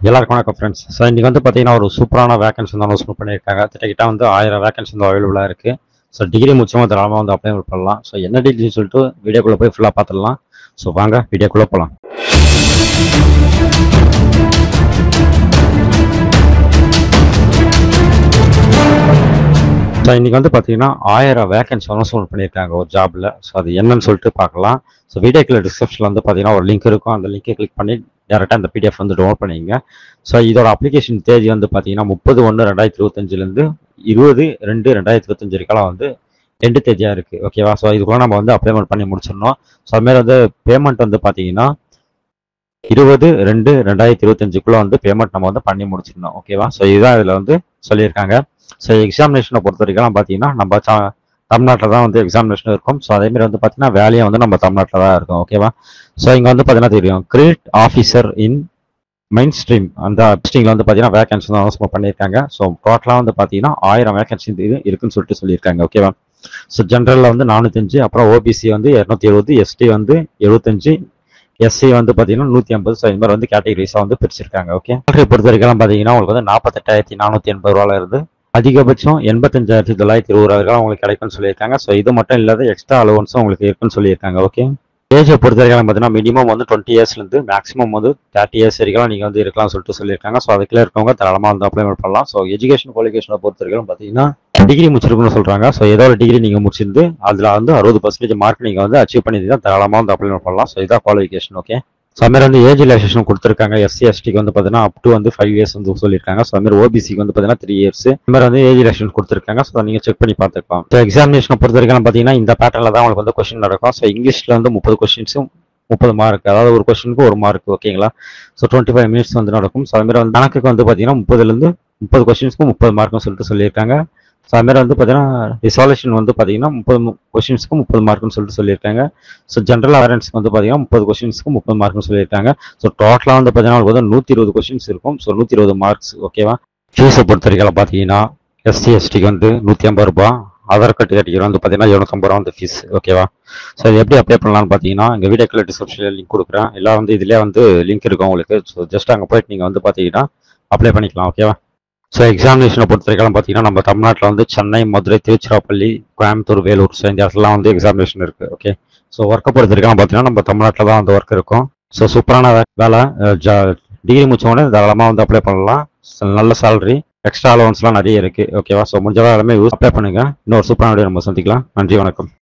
எல்லாருக்கும் வணக்கம் friends. So இன்றைக்கி வந்து பார்த்தீங்கன்னா ஒரு சூப்பரான வேகன்சி வந்து அனௌன்ஸ்மெண்ட் பண்ணியிருக்காங்க. கிட்டத்தட்ட வந்து 1000 வேகன்சி வந்து அவைலபிளாக இருக்குது. ஸோ டிகிரி முடிச்சவங்க தாராளமாக வந்து அப்ளை பண்ணலாம். ஸோ என்ன டிகிரின்னு சொல்லிட்டு வீடியோக்குள்ளே போய் ஃபுல்லாக பார்த்துடலாம். ஸோ வாங்க வீடியோக்குள்ளே போகலாம். ஸோ இன்றைக்கி வந்து பார்த்தீங்கன்னா 1000 வேகன்சி அனௌன்ஸ்மெண்ட் பண்ணியிருக்காங்க ஒரு ஜாபில். ஸோ அது என்னன்னு சொல்லிட்டு பார்க்கலாம். ஸோ வீடியோக்குள்ள டிஸ்கிரிப்ஷனில் வந்து பார்த்தீங்கன்னா ஒரு லிங்க் இருக்கும். அந்த லிங்கை கிளிக் பண்ணி டேரெக்டாக அந்த பிடிஎஃப் வந்து டவுன்லோட் பண்ணிங்க. ஸோ இதோட அப்ளிகேஷன் தேதி வந்து பார்த்தீங்கன்னா 30/1/2025 20/2/2025 வரைக்கும் வந்து எண்டு தேதியாக இருக்குது. ஓகேவா? ஸோ இதுக்குள்ள நம்ம வந்து அப்ளைமெண்ட் பண்ணி முடிச்சிடணும். ஸோ அதுமாதிரி வந்து பேமெண்ட் வந்து பார்த்தீங்கன்னா 20/2/2025 வந்து பேமெண்ட் நம்ம வந்து பண்ணி முடிச்சிடணும். ஓகேவா? ஸோ இதுதான் இதில் வந்து சொல்லியிருக்காங்க. ஸோ எக்ஸாமினேஷனை பொறுத்த வரைக்கும் பார்த்தீங்கன்னா நம்ம தமிழ்நாட்டில் தான் வந்து எக்ஸாமினேஷன் இருக்கும். ஸோ அதேமாதிரி வந்து பார்த்தீங்கன்னா வேலையை வந்து நம்ம தமிழ்நாட்டில் தான் இருக்கும். ஓகேவா? ஸோ இங்கே வந்து பார்த்தீங்கன்னா தெரியும் கிரேட் ஆஃபீஸர் இன் மெயின் ஸ்ட்ரீம் அந்த போஸ்டிங்கில் வந்து பார்த்தீங்கன்னா வேகன்சி வந்து அனௌன்ஸ்மெண்ட் பண்ணியிருக்காங்க. ஸோ டோட்டலாக வந்து பார்த்தீங்கன்னா 1000 வேகன்சி இருக்குன்னு சொல்லிட்டு சொல்லியிருக்காங்க. ஓகேவா? ஸோ ஜென்ரலில் வந்து 405, அப்புறம் ஓபிசி வந்து 270, எஸ்டி வந்து 75, எஸ்சி வந்து பார்த்தீங்கன்னா 150. ஸோ இந்த மாதிரி வந்து கேட்டகரிஸாக வந்து பிரிச்சிருக்காங்க. ஓகே, சேலரி பொறுத்த வரைக்கும் பார்த்தீங்கன்னா உங்களுக்கு வந்து 48,480 இருந்து அதிகபட்சம் 85,920 வரைக்கும் உங்களுக்கு கிடைக்கும்னு சொல்லியிருக்காங்க. ஸோ இது மட்டும் இல்லாத எக்ஸ்ட்ரா அலவன்ஸும் உங்களுக்கு இருக்குன்னு சொல்லியிருக்காங்க. ஓகே, ஏஜை பொறுத்த வரைக்கும் பார்த்தீங்கன்னா மினிமம் வந்து 20 இயர்ஸ்லேருந்து மேக்ஸிமம் வந்து 30 இயர்ஸ் வரைக்கும் நீங்கள் வந்து இருக்கலாம்னு சொல்லிட்டு சொல்லியிருக்காங்க. ஸோ அதுக்குள்ளே இருக்கவங்க தாராளமாக வந்து அப்ளைமெண்ட் பண்ணலாம். ஸோ எஜுகேஷன் குவாலிஃபிகேஷனை பொறுத்த வரைக்கும் பார்த்தீங்கன்னா டிகிரி முடிச்சிருக்குன்னு சொல்கிறாங்க. ஸோ ஏதோ ஒரு டிகிரி நீங்கள் முடிச்சிருந்து அதில் வந்து 60% மார்க் நீங்கள் வந்து அச்சீவ் பண்ணி தான் தாராளமாக வந்து அப்ளைமெண்ட் பண்ணலாம். ஸோ இதான் குவாலிஃபிகேஷன். ஓகே, ஸோ அதுமாதிரி வந்து ஏஜ் ரிலாக்ஸேஷன் கொடுத்துருக்காங்க. எஸ்சி எஸ்டிக்கு வந்து பார்த்தீங்கன்னா அப் டு வந்து 5 இயர்ஸ் வந்து சொல்லியிருக்காங்க. ஸோ அதுமாதிரி ஓபிசிக்கு வந்து பார்த்தீங்கன்னா 3 இயர்ஸ் இந்த மாதிரி வந்து ஏஜ் ரிலாக்ஸேஷன் கொடுத்துருக்காங்க. ஸோ நீங்கள் செக் பண்ணி பார்த்துக்கலாம். ஸோ எக்ஸாமினேஷனை பொறுத்த வரைக்கும் பார்த்தீங்கன்னா இந்த பேட்டர்ல தான் உங்களுக்கு வந்து கொஸ்டின் நடக்கும். ஸோ இங்கிலீஷில் வந்து 30 கொஸ்டின்ஸும் 30 மார்க், அதாவது ஒரு கொஸ்டினுக்கு 1 மார்க். ஓகேங்களா? ஸோ 25 மினிட்ஸ் வந்து நடக்கும். ஸோ அதுமாதிரி வந்து கணக்குக்கு வந்து பார்த்தீங்கன்னா 30 கொஸ்டின்ஸ்க்கு 30 மார்க்னு சொல்லிட்டு சொல்லியிருக்காங்க. ஸோ அதுமாதிரி வந்து பார்த்தீங்கன்னா ரிசால்யூஷன் வந்து பார்த்தீங்கன்னா 30 கொஸ்டின்ஸ்க்கு 30 மார்க்னு சொல்லிட்டு சொல்லியிருக்காங்க. ஸோ ஜென்ரல் அவேர்னஸ்க்கு வந்து பார்த்தீங்கன்னா 30 கொஸ்டின்ஸ்க்கு 30 மார்க்னு சொல்லியிருக்காங்க. ஸோ டோட்டலாக வந்து பார்த்தீங்கன்னா உங்களுக்கு வந்து 120 கொஸ்டின்ஸ் இருக்கும். So 120 marks. ஓகேவா? ஃபீஸை பொறுத்த வரைக்கும் பார்த்தீங்கன்னா எஸ்சி எஸ்டிக்கு வந்து 150 ரூபாய், ஆதார் கேட்டகரிக்கு வந்து பார்த்தீங்கன்னா 750 ரூபா வந்து ஃபீஸ். ஓகேவா? ஸோ இது எப்படி அப்ளை பண்ணலாம்னு பார்த்தீங்கன்னா எங்கள் வீடியோக்குள்ள டிஸ்கிரிப்ஷனில் லிங்க் கொடுக்குறேன். எல்லாம் வந்து இதிலே வந்து லிங்க் இருக்கும் உங்களுக்கு. ஸோ ஜஸ்ட் அங்கே போயிட்டு நீங்கள் வந்து பார்த்தீங்கன்னா அப்ளை பண்ணிக்கலாம். ஓகேவா? ஸோ எக்ஸாமினேஷனை பொறுத்த வரைக்கும் பார்த்தீங்கன்னா நம்ம தமிழ்நாட்டில் வந்து சென்னை, மதுரை, திருச்சிராப்பள்ளி, கோயம்புத்தூர், வேலூர், ஸோ இந்த இடத்துலாம் வந்து எக்ஸாமினேஷன் இருக்குது. ஓகே, ஸோ ஒர்க்கை பொறுத்த வரைக்கும் பார்த்தீங்கன்னா நம்ம தமிழ்நாட்டில் தான் வந்து ஒர்க் இருக்கும். ஸோ சூப்பரான வேலை. டிகிரி முடிச்சவொடனே தாராளமாக வந்து அப்ளை பண்ணலாம். நல்ல சேலரி, எக்ஸ்ட்ரா அலவன்ஸ்லாம் நிறைய இருக்குது. ஓகேவா? ஸோ முடிஞ்ச எல்லாமே அப்ளை பண்ணுங்கள். இன்னொரு சூப்பரான வீடியோ நம்ம சந்திக்கலாம். நன்றி, வணக்கம்.